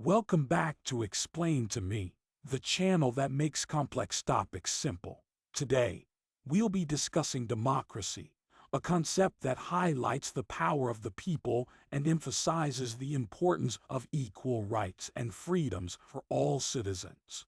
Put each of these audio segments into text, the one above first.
Welcome back to Explain to Me, the channel that makes complex topics simple. Today, we'll be discussing democracy, a concept that highlights the power of the people and emphasizes the importance of equal rights and freedoms for all citizens.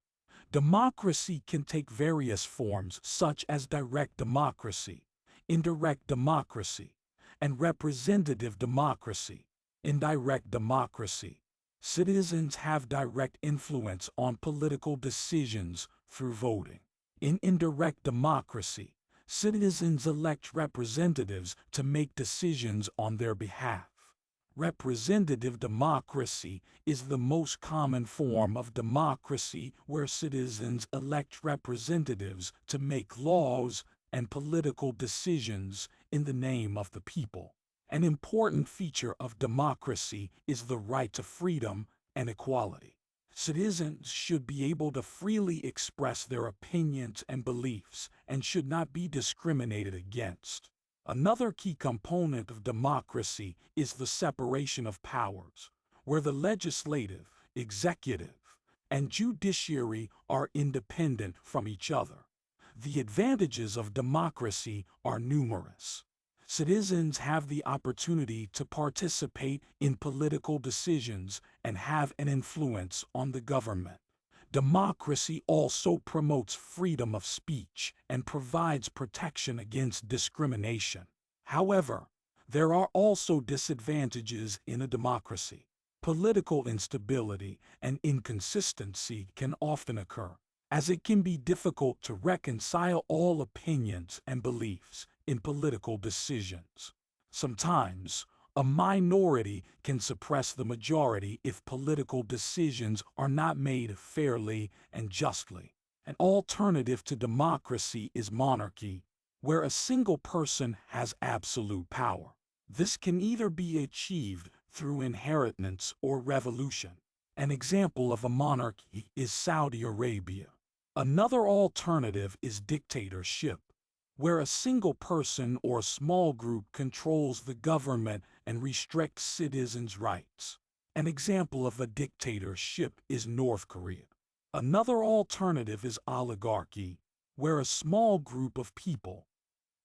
Democracy can take various forms such as direct democracy, indirect democracy, and representative democracy. Indirect democracy. Citizens have direct influence on political decisions through voting. In indirect democracy, citizens elect representatives to make decisions on their behalf. Representative democracy is the most common form of democracy where citizens elect representatives to make laws and political decisions in the name of the people. An important feature of democracy is the right to freedom and equality. Citizens should be able to freely express their opinions and beliefs and should not be discriminated against. Another key component of democracy is the separation of powers, where the legislative, executive, and judiciary are independent from each other. The advantages of democracy are numerous. Citizens have the opportunity to participate in political decisions and have an influence on the government. Democracy also promotes freedom of speech and provides protection against discrimination. However, there are also disadvantages in a democracy. Political instability and inconsistency can often occur, as it can be difficult to reconcile all opinions and beliefs in political decisions. Sometimes, a minority can suppress the majority if political decisions are not made fairly and justly. An alternative to democracy is monarchy, where a single person has absolute power. This can either be achieved through inheritance or revolution. An example of a monarchy is Saudi Arabia. Another alternative is dictatorship, where a single person or small group controls the government and restricts citizens' rights. An example of a dictatorship is North Korea. Another alternative is oligarchy, where a small group of people,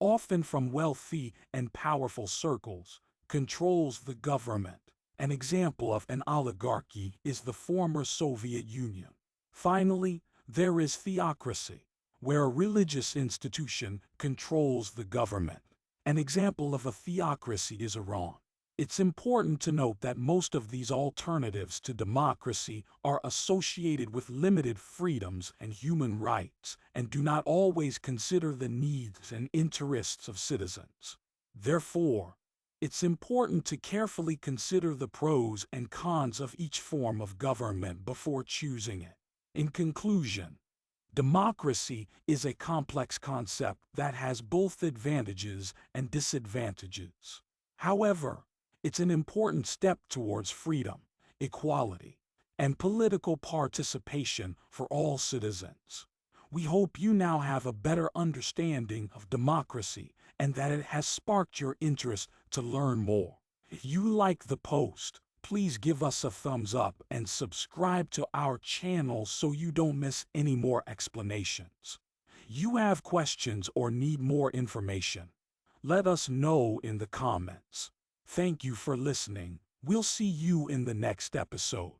often from wealthy and powerful circles, controls the government. An example of an oligarchy is the former Soviet Union. Finally, there is theocracy, where a religious institution controls the government. An example of a theocracy is Iran. It's important to note that most of these alternatives to democracy are associated with limited freedoms and human rights and do not always consider the needs and interests of citizens. Therefore, it's important to carefully consider the pros and cons of each form of government before choosing it. In conclusion, democracy is a complex concept that has both advantages and disadvantages. However, it's an important step towards freedom, equality, and political participation for all citizens. We hope you now have a better understanding of democracy and that it has sparked your interest to learn more. If you like the post, please give us a thumbs up and subscribe to our channel so you don't miss any more explanations. You have questions or need more information? Let us know in the comments. Thank you for listening. We'll see you in the next episode.